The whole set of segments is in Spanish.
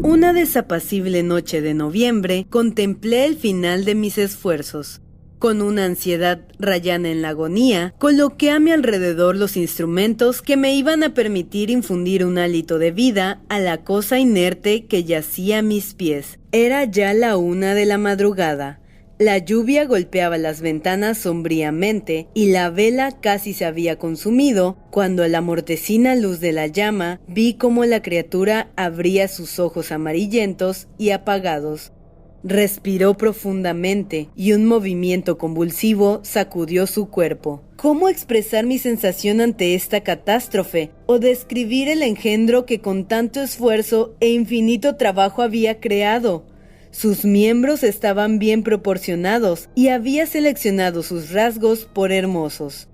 Una desapacible noche de noviembre contemplé el final de mis esfuerzos. Con una ansiedad rayana en la agonía, coloqué a mi alrededor los instrumentos que me iban a permitir infundir un hálito de vida a la cosa inerte que yacía a mis pies. Era ya la 1 de la madrugada. La lluvia golpeaba las ventanas sombríamente y la vela casi se había consumido cuando a la mortecina luz de la llama vi cómo la criatura abría sus ojos amarillentos y apagados. Respiró profundamente y un movimiento convulsivo sacudió su cuerpo. ¿Cómo expresar mi sensación ante esta catástrofe o describir el engendro que con tanto esfuerzo e infinito trabajo había creado? Sus miembros estaban bien proporcionados y había seleccionado sus rasgos por hermosos.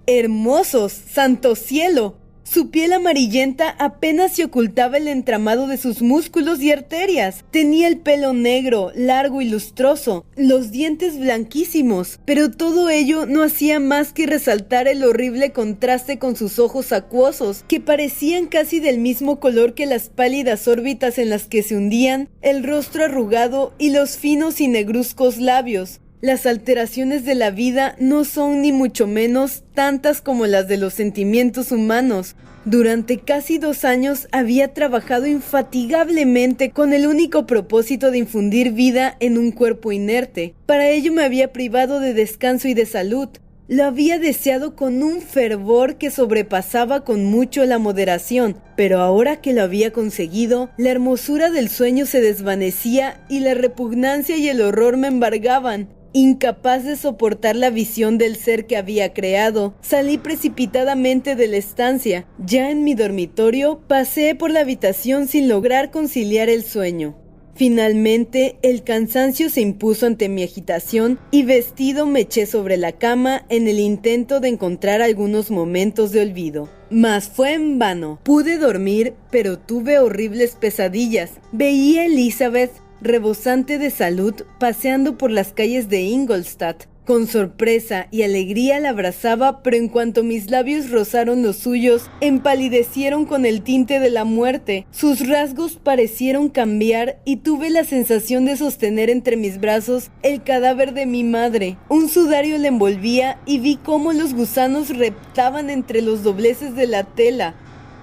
¡Hermosos! ¡Santo cielo! Su piel amarillenta apenas se ocultaba el entramado de sus músculos y arterias. Tenía el pelo negro, largo y lustroso, los dientes blanquísimos, pero todo ello no hacía más que resaltar el horrible contraste con sus ojos acuosos, que parecían casi del mismo color que las pálidas órbitas en las que se hundían, el rostro arrugado y los finos y negruzcos labios. Las alteraciones de la vida no son ni mucho menos tantas como las de los sentimientos humanos. Durante casi 2 años había trabajado infatigablemente con el único propósito de infundir vida en un cuerpo inerte. Para ello me había privado de descanso y de salud. Lo había deseado con un fervor que sobrepasaba con mucho la moderación, pero ahora que lo había conseguido, la hermosura del sueño se desvanecía y la repugnancia y el horror me embargaban. Incapaz de soportar la visión del ser que había creado, salí precipitadamente de la estancia. Ya en mi dormitorio, paseé por la habitación sin lograr conciliar el sueño. Finalmente, el cansancio se impuso ante mi agitación y vestido me eché sobre la cama en el intento de encontrar algunos momentos de olvido. Mas fue en vano. Pude dormir, pero tuve horribles pesadillas. Veía a Elizabeth, rebosante de salud, paseando por las calles de Ingolstadt. Con sorpresa y alegría la abrazaba, pero en cuanto mis labios rozaron los suyos, empalidecieron con el tinte de la muerte. Sus rasgos parecieron cambiar y tuve la sensación de sostener entre mis brazos el cadáver de mi madre. Un sudario le envolvía y vi cómo los gusanos reptaban entre los dobleces de la tela.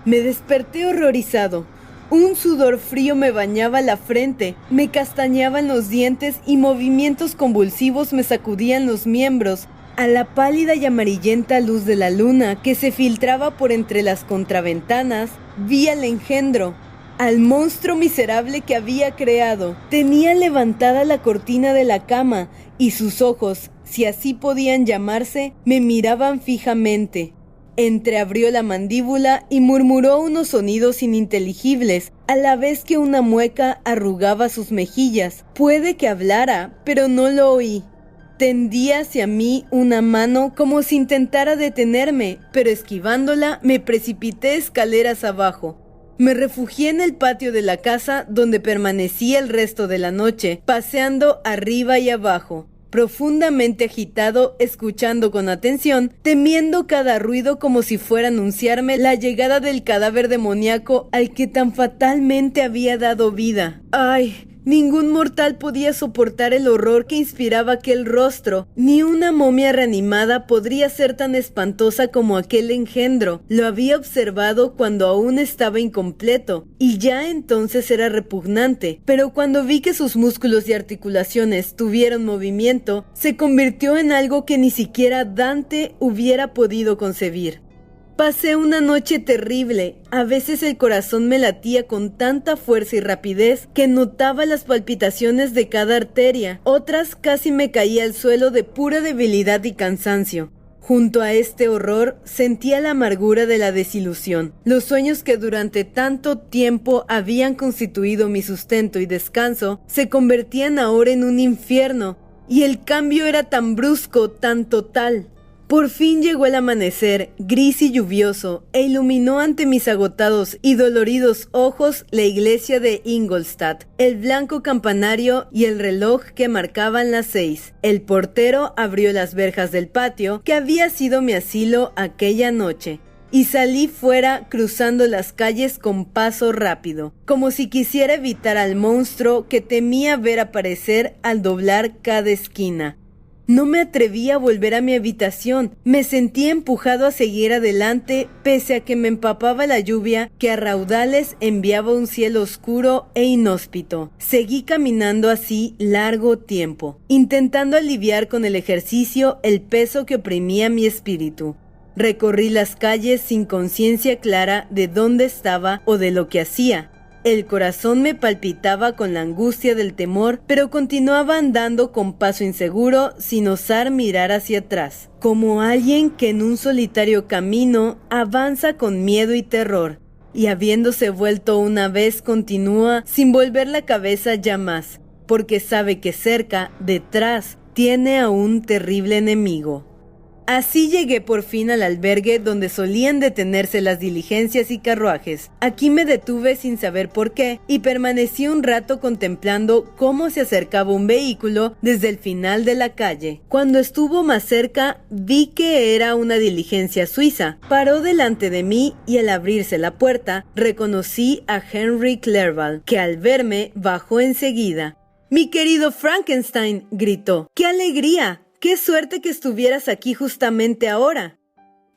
Me desperté horrorizado. Un sudor frío me bañaba la frente, me castañaban los dientes y movimientos convulsivos me sacudían los miembros. A la pálida y amarillenta luz de la luna que se filtraba por entre las contraventanas, vi al engendro, al monstruo miserable que había creado. Tenía levantada la cortina de la cama y sus ojos, si así podían llamarse, me miraban fijamente. Entreabrió la mandíbula y murmuró unos sonidos ininteligibles, a la vez que una mueca arrugaba sus mejillas. Puede que hablara, pero no lo oí. Tendía hacia mí una mano como si intentara detenerme, pero esquivándola me precipité escaleras abajo. Me refugié en el patio de la casa donde permanecí el resto de la noche, paseando arriba y abajo. Profundamente agitado, escuchando con atención, temiendo cada ruido como si fuera a anunciarme la llegada del cadáver demoníaco al que tan fatalmente había dado vida. ¡Ay! Ningún mortal podía soportar el horror que inspiraba aquel rostro. Ni una momia reanimada podría ser tan espantosa como aquel engendro. Lo había observado cuando aún estaba incompleto, y ya entonces era repugnante. Pero cuando vi que sus músculos y articulaciones tuvieron movimiento, se convirtió en algo que ni siquiera Dante hubiera podido concebir. Pasé una noche terrible. A veces el corazón me latía con tanta fuerza y rapidez que notaba las palpitaciones de cada arteria. Otras casi me caía al suelo de pura debilidad y cansancio. Junto a este horror sentía la amargura de la desilusión. Los sueños que durante tanto tiempo habían constituido mi sustento y descanso se convertían ahora en un infierno, y el cambio era tan brusco, tan total. Por fin llegó el amanecer, gris y lluvioso, e iluminó ante mis agotados y doloridos ojos la iglesia de Ingolstadt, el blanco campanario y el reloj que marcaban las 6. El portero abrió las verjas del patio, que había sido mi asilo aquella noche, y salí fuera cruzando las calles con paso rápido, como si quisiera evitar al monstruo que temía ver aparecer al doblar cada esquina. No me atreví a volver a mi habitación, me sentí empujado a seguir adelante pese a que me empapaba la lluvia que a raudales enviaba un cielo oscuro e inhóspito. Seguí caminando así largo tiempo, intentando aliviar con el ejercicio el peso que oprimía mi espíritu. Recorrí las calles sin conciencia clara de dónde estaba o de lo que hacía. El corazón me palpitaba con la angustia del temor, pero continuaba andando con paso inseguro sin osar mirar hacia atrás, como alguien que en un solitario camino avanza con miedo y terror, y habiéndose vuelto una vez continúa sin volver la cabeza ya más, porque sabe que cerca, detrás, tiene a un terrible enemigo. Así llegué por fin al albergue donde solían detenerse las diligencias y carruajes. Aquí me detuve sin saber por qué y permanecí un rato contemplando cómo se acercaba un vehículo desde el final de la calle. Cuando estuvo más cerca, vi que era una diligencia suiza. Paró delante de mí y al abrirse la puerta, reconocí a Henry Clerval, que al verme bajó enseguida. «¡Mi querido Frankenstein!», gritó. «¡Qué alegría! ¡Qué suerte que estuvieras aquí justamente ahora!».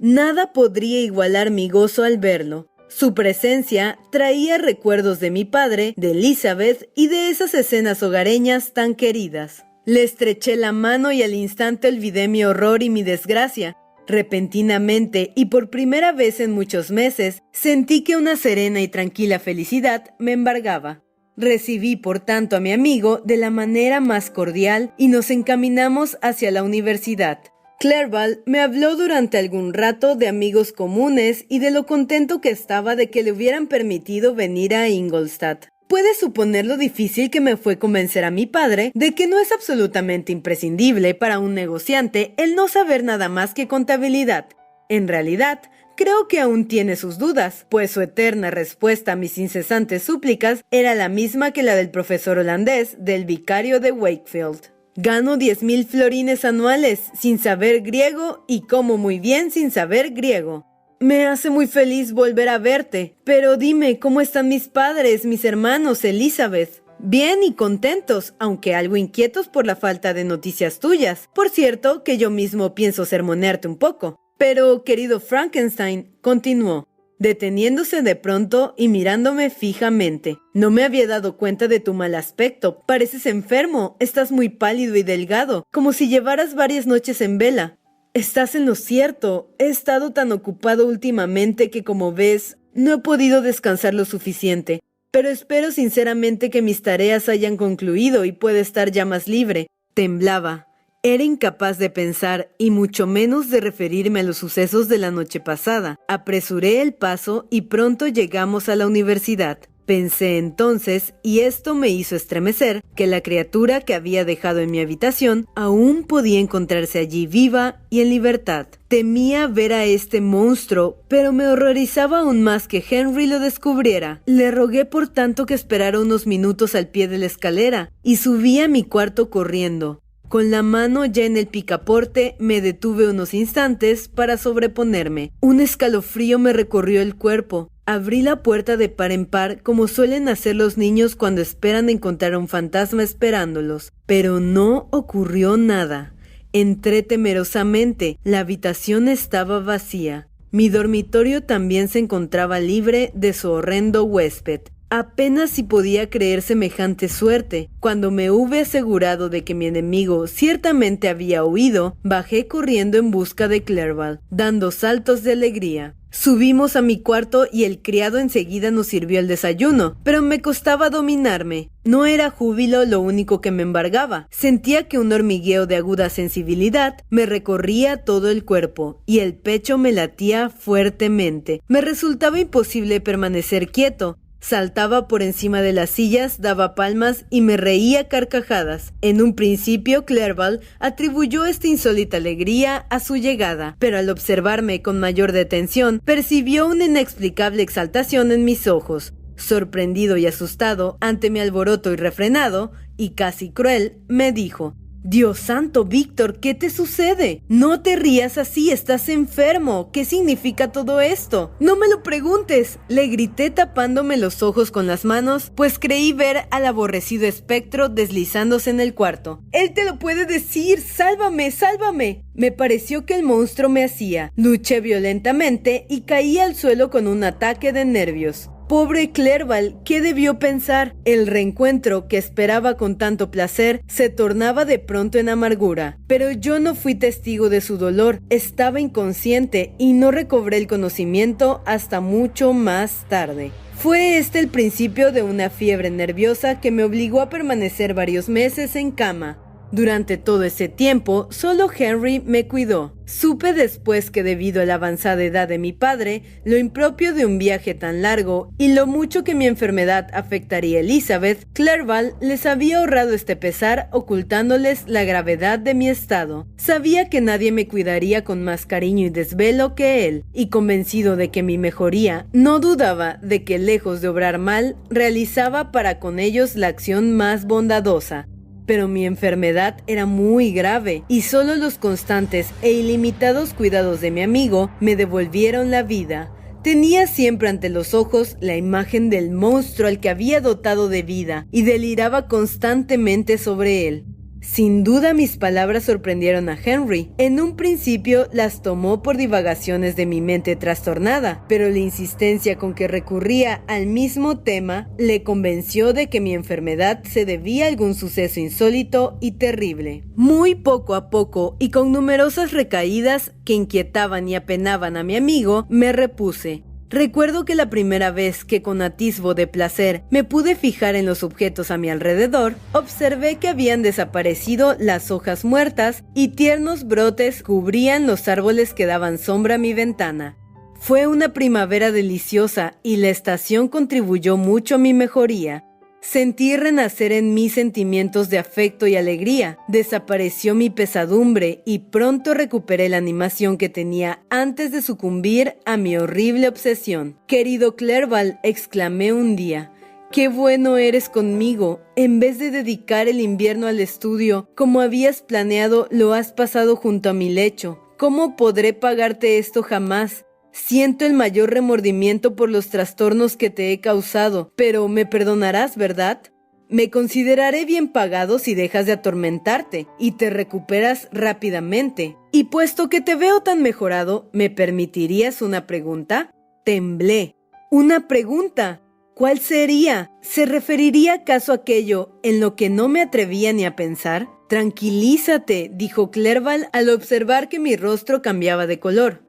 Nada podría igualar mi gozo al verlo. Su presencia traía recuerdos de mi padre, de Elizabeth y de esas escenas hogareñas tan queridas. Le estreché la mano y al instante olvidé mi horror y mi desgracia. Repentinamente, y por primera vez en muchos meses, sentí que una serena y tranquila felicidad me embargaba. Recibí, por tanto, a mi amigo de la manera más cordial y nos encaminamos hacia la universidad. Clerval me habló durante algún rato de amigos comunes y de lo contento que estaba de que le hubieran permitido venir a Ingolstadt. Puedes suponer lo difícil que me fue convencer a mi padre de que no es absolutamente imprescindible para un negociante el no saber nada más que contabilidad. En realidad, creo que aún tiene sus dudas, pues su eterna respuesta a mis incesantes súplicas era la misma que la del profesor holandés del vicario de Wakefield. Gano 10.000 florines anuales sin saber griego y como muy bien sin saber griego. Me hace muy feliz volver a verte, pero dime, ¿cómo están mis padres, mis hermanos, Elizabeth? Bien y contentos, aunque algo inquietos por la falta de noticias tuyas. Por cierto, que yo mismo pienso sermonearte un poco. Pero, querido Frankenstein, continuó, deteniéndose de pronto y mirándome fijamente. No me había dado cuenta de tu mal aspecto. Pareces enfermo, estás muy pálido y delgado, como si llevaras varias noches en vela. Estás en lo cierto. He estado tan ocupado últimamente que, como ves, no he podido descansar lo suficiente. Pero espero sinceramente que mis tareas hayan concluido y pueda estar ya más libre. Temblaba. Era incapaz de pensar y mucho menos de referirme a los sucesos de la noche pasada. Apresuré el paso y pronto llegamos a la universidad. Pensé entonces, y esto me hizo estremecer, que la criatura que había dejado en mi habitación aún podía encontrarse allí viva y en libertad. Temía ver a este monstruo, pero me horrorizaba aún más que Henry lo descubriera. Le rogué por tanto que esperara unos minutos al pie de la escalera y subí a mi cuarto corriendo. Con la mano ya en el picaporte me detuve unos instantes para sobreponerme. Un escalofrío me recorrió el cuerpo. Abrí la puerta de par en par como suelen hacer los niños cuando esperan encontrar a un fantasma esperándolos. Pero no ocurrió nada. Entré temerosamente. La habitación estaba vacía. Mi dormitorio también se encontraba libre de su horrendo huésped. Apenas si podía creer semejante suerte. Cuando me hube asegurado de que mi enemigo ciertamente había huido, bajé corriendo en busca de Clerval, dando saltos de alegría. Subimos a mi cuarto y el criado enseguida nos sirvió el desayuno, pero me costaba dominarme. No era júbilo lo único que me embargaba. Sentía que un hormigueo de aguda sensibilidad me recorría todo el cuerpo y el pecho me latía fuertemente. Me resultaba imposible permanecer quieto. Saltaba por encima de las sillas, daba palmas y me reía a carcajadas. En un principio, Clerval atribuyó esta insólita alegría a su llegada, pero al observarme con mayor detención, percibió una inexplicable exaltación en mis ojos. Sorprendido y asustado ante mi alboroto irrefrenado y casi cruel, me dijo: Dios santo, Víctor, ¿qué te sucede? No te rías así, estás enfermo. ¿Qué significa todo esto? No me lo preguntes, le grité tapándome los ojos con las manos, pues creí ver al aborrecido espectro deslizándose en el cuarto. Él te lo puede decir, sálvame, sálvame. Me pareció que el monstruo me hacía. Luché violentamente y caí al suelo con un ataque de nervios. Pobre Clerval, ¿qué debió pensar? El reencuentro que esperaba con tanto placer se tornaba de pronto en amargura. Pero yo no fui testigo de su dolor, estaba inconsciente y no recobré el conocimiento hasta mucho más tarde. Fue este el principio de una fiebre nerviosa que me obligó a permanecer varios meses en cama. Durante todo ese tiempo, solo Henry me cuidó. Supe después que debido a la avanzada edad de mi padre, lo impropio de un viaje tan largo y lo mucho que mi enfermedad afectaría a Elizabeth, Clerval les había ahorrado este pesar ocultándoles la gravedad de mi estado. Sabía que nadie me cuidaría con más cariño y desvelo que él, y convencido de que mi mejoría, no dudaba de que lejos de obrar mal, realizaba para con ellos la acción más bondadosa. Pero mi enfermedad era muy grave y solo los constantes e ilimitados cuidados de mi amigo me devolvieron la vida. Tenía siempre ante los ojos la imagen del monstruo al que había dotado de vida y deliraba constantemente sobre él. Sin duda mis palabras sorprendieron a Henry. En un principio las tomó por divagaciones de mi mente trastornada, pero la insistencia con que recurría al mismo tema le convenció de que mi enfermedad se debía a algún suceso insólito y terrible. Muy poco a poco y con numerosas recaídas que inquietaban y apenaban a mi amigo, me repuse. Recuerdo que la primera vez que con atisbo de placer me pude fijar en los objetos a mi alrededor, observé que habían desaparecido las hojas muertas y tiernos brotes cubrían los árboles que daban sombra a mi ventana. Fue una primavera deliciosa y la estación contribuyó mucho a mi mejoría. Sentí renacer en mí sentimientos de afecto y alegría, desapareció mi pesadumbre y pronto recuperé la animación que tenía antes de sucumbir a mi horrible obsesión. Querido Clerval, exclamé un día, ¡qué bueno eres conmigo! En vez de dedicar el invierno al estudio, como habías planeado, lo has pasado junto a mi lecho. ¿Cómo podré pagarte esto jamás? Siento el mayor remordimiento por los trastornos que te he causado, pero me perdonarás, ¿verdad? Me consideraré bien pagado si dejas de atormentarte y te recuperas rápidamente. Y puesto que te veo tan mejorado, ¿me permitirías una pregunta? Temblé. ¿Una pregunta? ¿Cuál sería? ¿Se referiría acaso a aquello en lo que no me atrevía ni a pensar? Tranquilízate, dijo Clerval al observar que mi rostro cambiaba de color.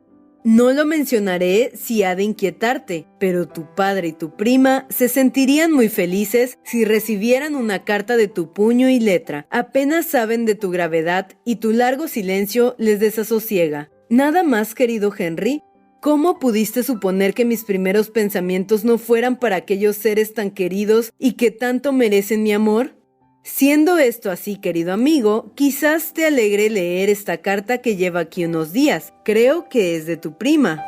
No lo mencionaré si ha de inquietarte, pero tu padre y tu prima se sentirían muy felices si recibieran una carta de tu puño y letra. Apenas saben de tu gravedad y tu largo silencio les desasosiega. ¿Nada más, querido Henry? ¿Cómo pudiste suponer que mis primeros pensamientos no fueran para aquellos seres tan queridos y que tanto merecen mi amor? Siendo esto así, querido amigo, quizás te alegre leer esta carta que lleva aquí unos días. Creo que es de tu prima.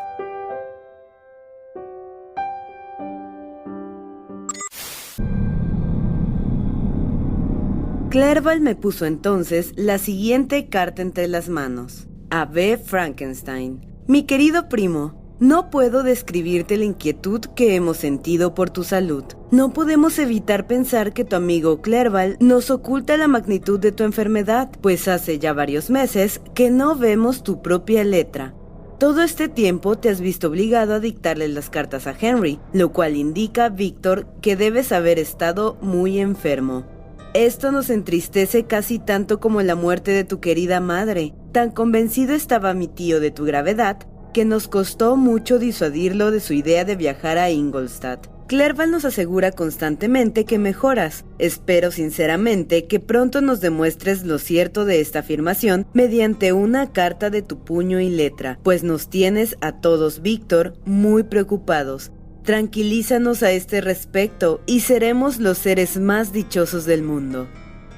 Clerval me puso entonces la siguiente carta entre las manos. A B. Frankenstein. Mi querido primo, no puedo describirte la inquietud que hemos sentido por tu salud. No podemos evitar pensar que tu amigo Clerval nos oculta la magnitud de tu enfermedad, pues hace ya varios meses que no vemos tu propia letra. Todo este tiempo te has visto obligado a dictarle las cartas a Henry, lo cual indica, Víctor, que debes haber estado muy enfermo. Esto nos entristece casi tanto como la muerte de tu querida madre. Tan convencido estaba mi tío de tu gravedad, que nos costó mucho disuadirlo de su idea de viajar a Ingolstadt. Clerval nos asegura constantemente que mejoras. Espero sinceramente que pronto nos demuestres lo cierto de esta afirmación mediante una carta de tu puño y letra, pues nos tienes a todos, Víctor, muy preocupados. Tranquilízanos a este respecto y seremos los seres más dichosos del mundo.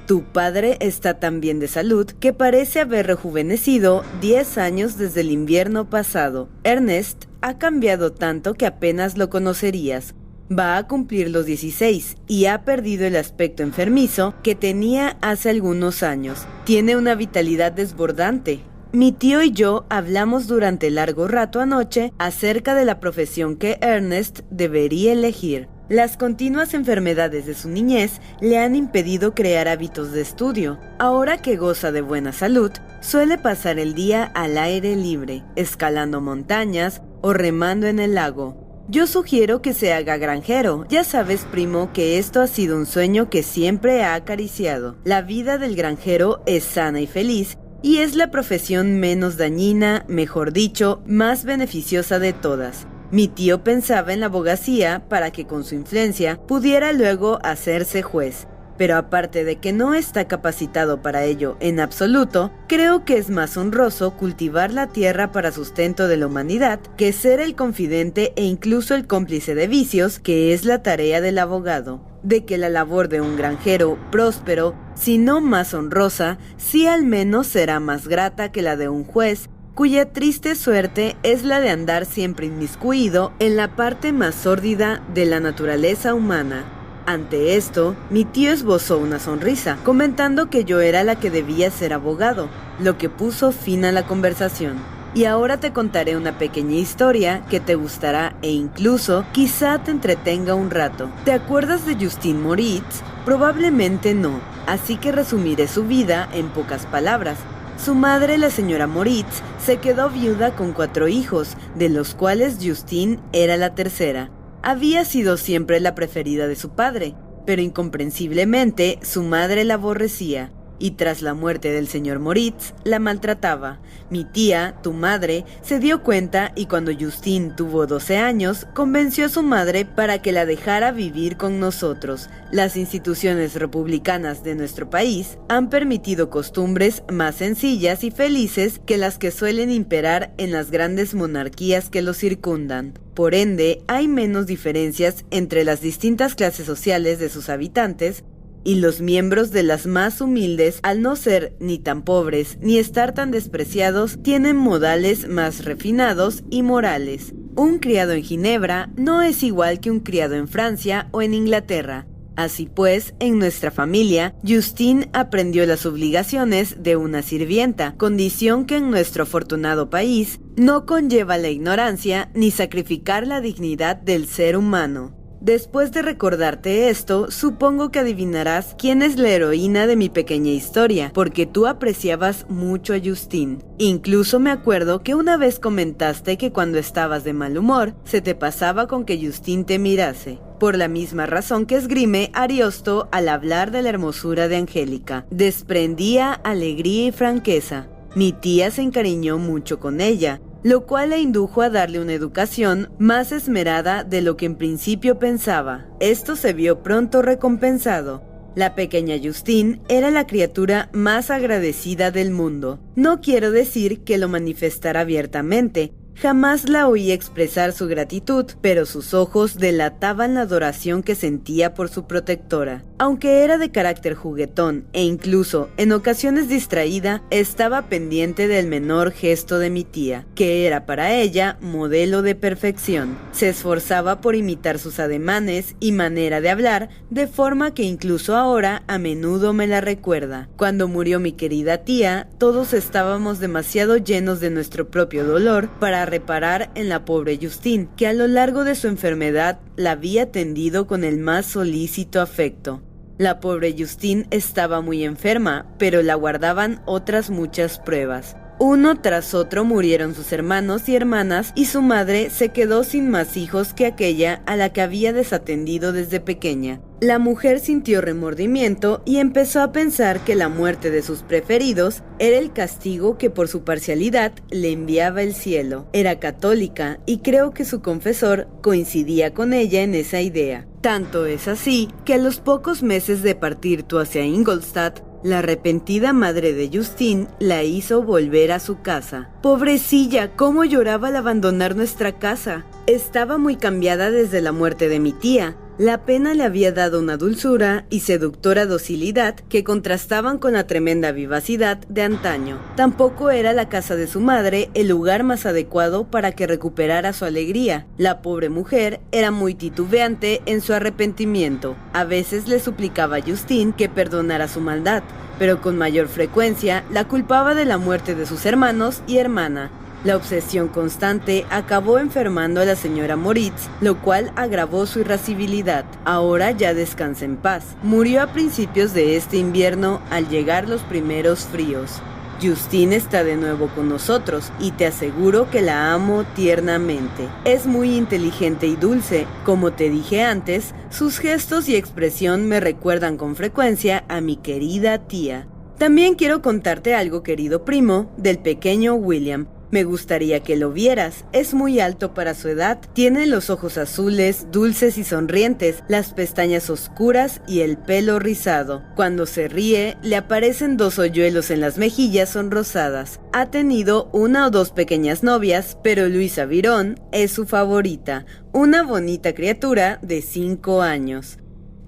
Tu padre está tan bien de salud que parece haber rejuvenecido 10 años desde el invierno pasado. Ernest ha cambiado tanto que apenas lo conocerías. Va a cumplir los 16 y ha perdido el aspecto enfermizo que tenía hace algunos años. Tiene una vitalidad desbordante. Mi tío y yo hablamos durante largo rato anoche acerca de la profesión que Ernest debería elegir. Las continuas enfermedades de su niñez le han impedido crear hábitos de estudio. Ahora que goza de buena salud, suele pasar el día al aire libre, escalando montañas o remando en el lago. Yo sugiero que se haga granjero. Ya sabes, primo, que esto ha sido un sueño que siempre ha acariciado. La vida del granjero es sana y feliz, y es la profesión menos dañina, mejor dicho, más beneficiosa de todas. Mi tío pensaba en la abogacía para que con su influencia pudiera luego hacerse juez. Pero aparte de que no está capacitado para ello en absoluto, creo que es más honroso cultivar la tierra para sustento de la humanidad que ser el confidente e incluso el cómplice de vicios, que es la tarea del abogado. De que la labor de un granjero próspero, si no más honrosa, sí al menos será más grata que la de un juez, cuya triste suerte es la de andar siempre inmiscuido en la parte más sórdida de la naturaleza humana. Ante esto, mi tío esbozó una sonrisa, comentando que yo era la que debía ser abogado, lo que puso fin a la conversación. Y ahora te contaré una pequeña historia que te gustará e incluso quizá te entretenga un rato. ¿Te acuerdas de Justine Moritz? Probablemente no, así que resumiré su vida en pocas palabras. Su madre, la señora Moritz, se quedó viuda con 4 hijos, de los cuales Justine era la tercera. Había sido siempre la preferida de su padre, pero incomprensiblemente su madre la aborrecía, y tras la muerte del señor Moritz, la maltrataba. Mi tía, tu madre, se dio cuenta y cuando Justine tuvo 12 años, convenció a su madre para que la dejara vivir con nosotros. Las instituciones republicanas de nuestro país han permitido costumbres más sencillas y felices que las que suelen imperar en las grandes monarquías que los circundan. Por ende, hay menos diferencias entre las distintas clases sociales de sus habitantes, y los miembros de las más humildes, al no ser ni tan pobres ni estar tan despreciados, tienen modales más refinados y morales. Un criado en Ginebra no es igual que un criado en Francia o en Inglaterra. Así pues, en nuestra familia, Justine aprendió las obligaciones de una sirvienta, condición que en nuestro afortunado país no conlleva la ignorancia ni sacrificar la dignidad del ser humano. Después de recordarte esto, supongo que adivinarás quién es la heroína de mi pequeña historia, porque tú apreciabas mucho a Justine. Incluso me acuerdo que una vez comentaste que cuando estabas de mal humor, se te pasaba con que Justine te mirase, por la misma razón que esgrime Ariosto al hablar de la hermosura de Angélica. Desprendía alegría y franqueza. Mi tía se encariñó mucho con ella, lo cual la indujo a darle una educación más esmerada de lo que en principio pensaba. Esto se vio pronto recompensado. La pequeña Justine era la criatura más agradecida del mundo. No quiero decir que lo manifestara abiertamente. Jamás la oí expresar su gratitud, pero sus ojos delataban la adoración que sentía por su protectora. Aunque era de carácter juguetón e incluso en ocasiones distraída, estaba pendiente del menor gesto de mi tía, que era para ella modelo de perfección. Se esforzaba por imitar sus ademanes y manera de hablar, de forma que incluso ahora a menudo me la recuerda. Cuando murió mi querida tía, todos estábamos demasiado llenos de nuestro propio dolor para reparar en la pobre Justine, que a lo largo de su enfermedad la había atendido con el más solícito afecto. La pobre Justine estaba muy enferma, pero la guardaban otras muchas pruebas. Uno tras otro murieron sus hermanos y hermanas y su madre se quedó sin más hijos que aquella a la que había desatendido desde pequeña. La mujer sintió remordimiento y empezó a pensar que la muerte de sus preferidos era el castigo que por su parcialidad le enviaba el cielo. Era católica y creo que su confesor coincidía con ella en esa idea. Tanto es así que a los pocos meses de partir tú hacia Ingolstadt, la arrepentida madre de Justine la hizo volver a su casa. Pobrecilla, cómo lloraba al abandonar nuestra casa. Estaba muy cambiada desde la muerte de mi tía. La pena le había dado una dulzura y seductora docilidad que contrastaban con la tremenda vivacidad de antaño. Tampoco era la casa de su madre el lugar más adecuado para que recuperara su alegría. La pobre mujer era muy titubeante en su arrepentimiento. A veces le suplicaba a Justine que perdonara su maldad, pero con mayor frecuencia la culpaba de la muerte de sus hermanos y hermana. La obsesión constante acabó enfermando a la señora Moritz, lo cual agravó su irascibilidad. Ahora ya descansa en paz. Murió a principios de este invierno al llegar los primeros fríos. Justine está de nuevo con nosotros y te aseguro que la amo tiernamente. Es muy inteligente y dulce. Como te dije antes, sus gestos y expresión me recuerdan con frecuencia a mi querida tía. También quiero contarte algo, querido primo, del pequeño William. Me gustaría que lo vieras, es muy alto para su edad, tiene los ojos azules, dulces y sonrientes, las pestañas oscuras y el pelo rizado. Cuando se ríe, le aparecen 2 hoyuelos en las mejillas sonrosadas. Ha tenido 1 o 2 pequeñas novias, pero Luisa Virón es su favorita, una bonita criatura de 5 años.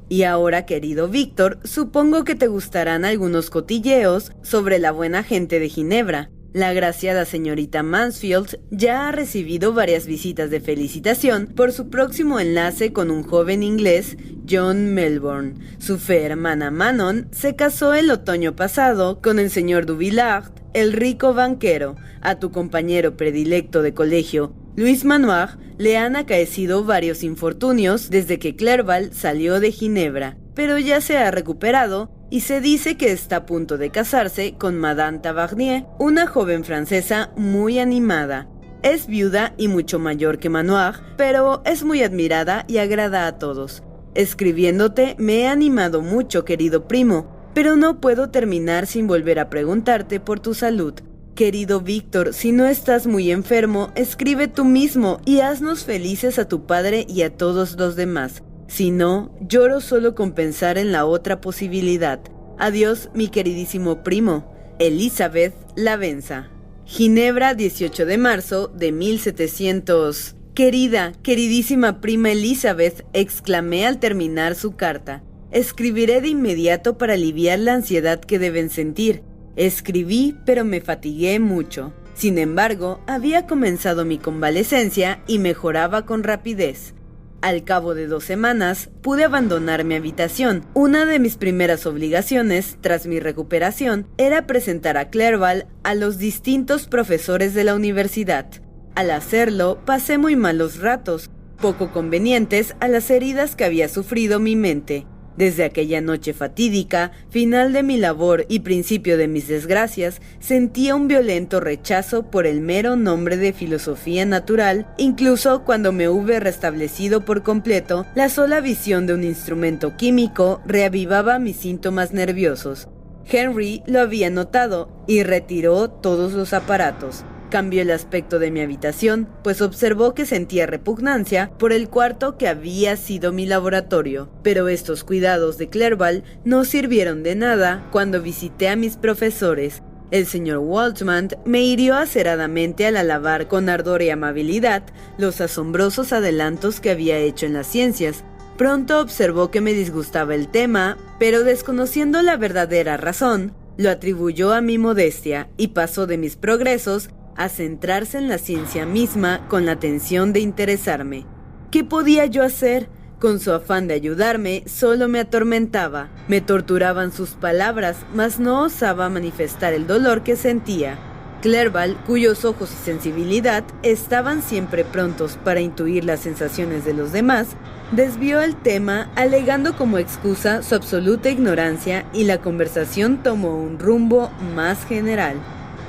Y ahora, querido Víctor, supongo que te gustarán algunos cotilleos sobre la buena gente de Ginebra. La agraciada señorita Mansfield ya ha recibido varias visitas de felicitación por su próximo enlace con un joven inglés, John Melbourne. Su fe hermana Manon se casó el otoño pasado con el señor Duvillard, el rico banquero. A tu compañero predilecto de colegio, Luis Manoir, le han acaecido varios infortunios desde que Clerval salió de Ginebra, pero ya se ha recuperado y se dice que está a punto de casarse con Madame Tavernier, una joven francesa muy animada. Es viuda y mucho mayor que Manoir, pero es muy admirada y agrada a todos. Escribiéndote me he animado mucho, querido primo, pero no puedo terminar sin volver a preguntarte por tu salud. Querido Víctor, si no estás muy enfermo, escribe tú mismo y haznos felices a tu padre y a todos los demás. Si no, lloro solo con pensar en la otra posibilidad. Adiós, mi queridísimo primo. Elizabeth Lavenza. Ginebra, 18 de marzo de 1700. Queridísima prima Elizabeth, exclamé al terminar su carta. Escribiré de inmediato para aliviar la ansiedad que deben sentir. Escribí, pero me fatigué mucho. Sin embargo, había comenzado mi convalecencia y mejoraba con rapidez. Al cabo de 2 semanas, pude abandonar mi habitación. Una de mis primeras obligaciones, tras mi recuperación, era presentar a Clerval a los distintos profesores de la universidad. Al hacerlo, pasé muy malos ratos, poco convenientes a las heridas que había sufrido mi mente. Desde aquella noche fatídica, final de mi labor y principio de mis desgracias, sentía un violento rechazo por el mero nombre de filosofía natural. Incluso cuando me hube restablecido por completo, la sola visión de un instrumento químico reavivaba mis síntomas nerviosos. Henry lo había notado y retiró todos los aparatos. Cambió el aspecto de mi habitación, pues observó que sentía repugnancia por el cuarto que había sido mi laboratorio. Pero estos cuidados de Clerval no sirvieron de nada cuando visité a mis profesores. El señor Waltman me hirió aceradamente al alabar con ardor y amabilidad los asombrosos adelantos que había hecho en las ciencias. Pronto observó que me disgustaba el tema, pero desconociendo la verdadera razón, lo atribuyó a mi modestia y pasó de mis progresos a centrarse en la ciencia misma con la atención de interesarme. ¿Qué podía yo hacer? Con su afán de ayudarme, solo me atormentaba. Me torturaban sus palabras, mas no osaba manifestar el dolor que sentía. Clerval, cuyos ojos y sensibilidad estaban siempre prontos para intuir las sensaciones de los demás, desvió el tema alegando como excusa su absoluta ignorancia y la conversación tomó un rumbo más general.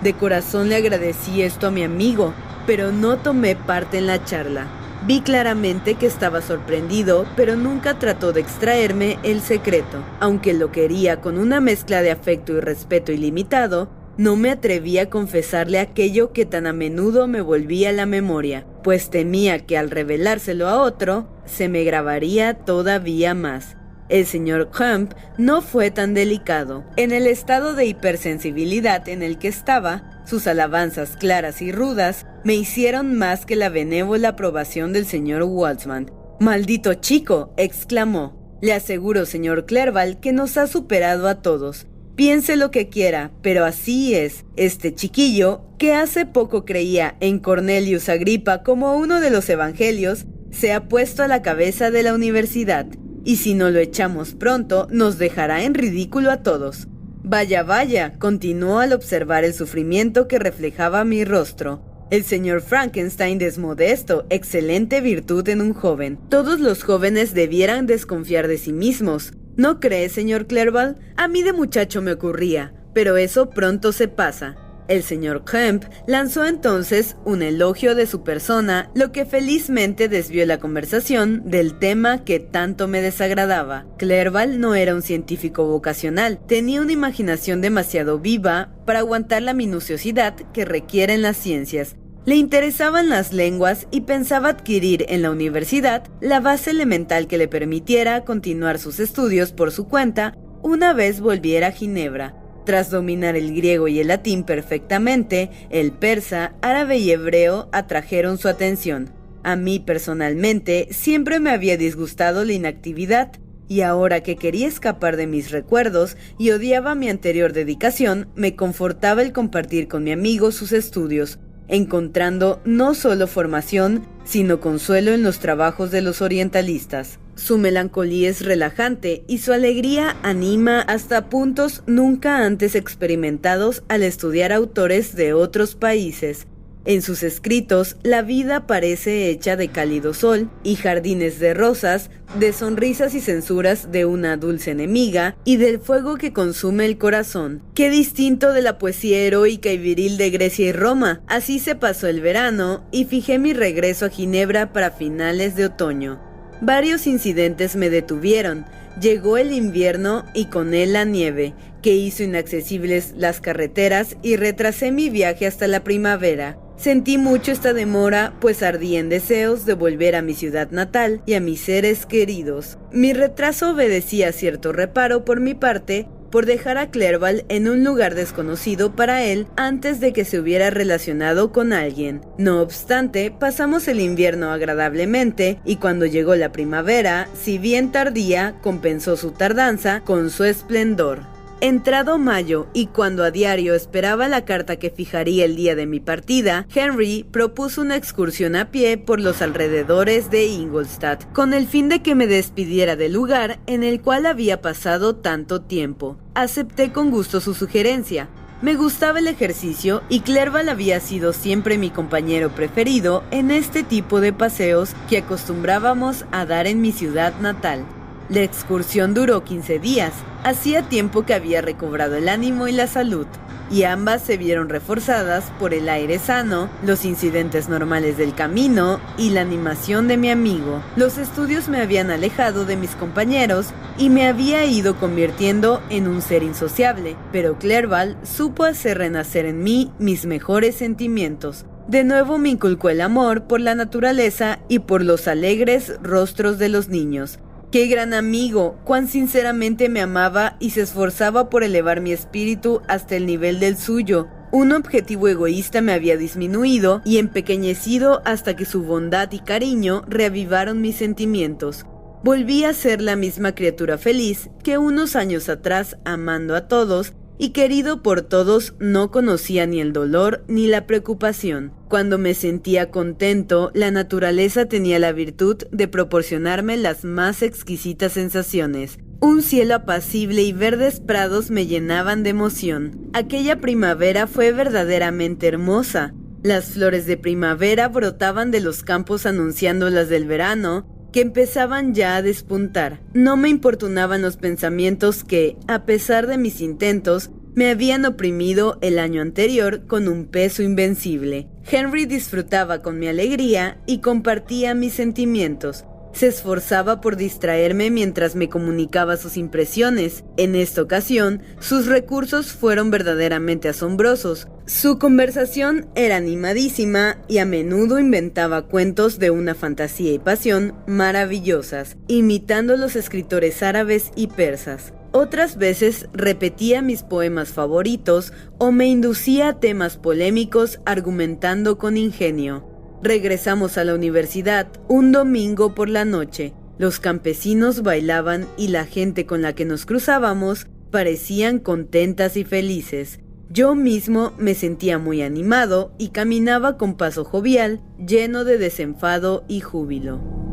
De corazón le agradecí esto a mi amigo, pero no tomé parte en la charla. Vi claramente que estaba sorprendido, pero nunca trató de extraerme el secreto. Aunque lo quería con una mezcla de afecto y respeto ilimitado, no me atreví a confesarle aquello que tan a menudo me volvía a la memoria, pues temía que al revelárselo a otro, se me grabaría todavía más. El señor Crump no fue tan delicado. En el estado de hipersensibilidad en el que estaba, sus alabanzas claras y rudas me hicieron más que la benévola aprobación del señor Waltman. «Maldito chico», exclamó. «Le aseguro, señor Clerval, que nos ha superado a todos. Piense lo que quiera, pero así es. Este chiquillo, que hace poco creía en Cornelius Agripa como uno de los evangelios, se ha puesto a la cabeza de la universidad, y si no lo echamos pronto, nos dejará en ridículo a todos». «Vaya, vaya», continuó al observar el sufrimiento que reflejaba mi rostro. «El señor Frankenstein desmodesto, excelente virtud en un joven. Todos los jóvenes debieran desconfiar de sí mismos. ¿No cree, señor Clerval? A mí de muchacho me ocurría, pero eso pronto se pasa». El señor Kemp lanzó entonces un elogio de su persona, lo que felizmente desvió la conversación del tema que tanto me desagradaba. Clerval no era un científico vocacional, tenía una imaginación demasiado viva para aguantar la minuciosidad que requieren las ciencias. Le interesaban las lenguas y pensaba adquirir en la universidad la base elemental que le permitiera continuar sus estudios por su cuenta una vez volviera a Ginebra. Tras dominar el griego y el latín perfectamente, el persa, árabe y hebreo atrajeron su atención. A mí personalmente siempre me había disgustado la inactividad, y ahora que quería escapar de mis recuerdos y odiaba mi anterior dedicación, me confortaba el compartir con mi amigo sus estudios, encontrando no solo formación, sino consuelo en los trabajos de los orientalistas. Su melancolía es relajante y su alegría anima hasta puntos nunca antes experimentados al estudiar autores de otros países. En sus escritos, la vida parece hecha de cálido sol y jardines de rosas, de sonrisas y censuras de una dulce enemiga y del fuego que consume el corazón. Qué distinto de la poesía heroica y viril de Grecia y Roma. Así se pasó el verano y fijé mi regreso a Ginebra para finales de otoño. Varios incidentes me detuvieron. Llegó el invierno y con él la nieve, que hizo inaccesibles las carreteras y retrasé mi viaje hasta la primavera. Sentí mucho esta demora, pues ardí en deseos de volver a mi ciudad natal y a mis seres queridos. Mi retraso obedecía a cierto reparo por mi parte, por dejar a Clerval en un lugar desconocido para él antes de que se hubiera relacionado con alguien. No obstante, pasamos el invierno agradablemente y cuando llegó la primavera, si bien tardía, compensó su tardanza con su esplendor. Entrado mayo y cuando a diario esperaba la carta que fijaría el día de mi partida, Henry propuso una excursión a pie por los alrededores de Ingolstadt, con el fin de que me despidiera del lugar en el cual había pasado tanto tiempo. Acepté con gusto su sugerencia. Me gustaba el ejercicio y Clerval había sido siempre mi compañero preferido en este tipo de paseos que acostumbrábamos a dar en mi ciudad natal. La excursión duró 15 días. Hacía tiempo que había recobrado el ánimo y la salud, y ambas se vieron reforzadas por el aire sano, los incidentes normales del camino y la animación de mi amigo. Los estudios me habían alejado de mis compañeros y me había ido convirtiendo en un ser insociable, pero Clerval supo hacer renacer en mí mis mejores sentimientos. De nuevo me inculcó el amor por la naturaleza y por los alegres rostros de los niños. ¡Qué gran amigo! Cuán sinceramente me amaba y se esforzaba por elevar mi espíritu hasta el nivel del suyo. Un objetivo egoísta me había disminuido y empequeñecido hasta que su bondad y cariño reavivaron mis sentimientos. Volví a ser la misma criatura feliz que unos años atrás, amando a todos y querido por todos, no conocía ni el dolor ni la preocupación. Cuando me sentía contento, la naturaleza tenía la virtud de proporcionarme las más exquisitas sensaciones. Un cielo apacible y verdes prados me llenaban de emoción. Aquella primavera fue verdaderamente hermosa. Las flores de primavera brotaban de los campos anunciando las del verano, que empezaban ya a despuntar. No me importunaban los pensamientos que, a pesar de mis intentos, me habían oprimido el año anterior con un peso invencible. Henry disfrutaba con mi alegría y compartía mis sentimientos. Se esforzaba por distraerme mientras me comunicaba sus impresiones. En esta ocasión, sus recursos fueron verdaderamente asombrosos. Su conversación era animadísima y a menudo inventaba cuentos de una fantasía y pasión maravillosas, imitando los escritores árabes y persas. Otras veces repetía mis poemas favoritos o me inducía a temas polémicos argumentando con ingenio. Regresamos a la universidad un domingo por la noche. Los campesinos bailaban y la gente con la que nos cruzábamos parecían contentas y felices. Yo mismo me sentía muy animado y caminaba con paso jovial, lleno de desenfado y júbilo.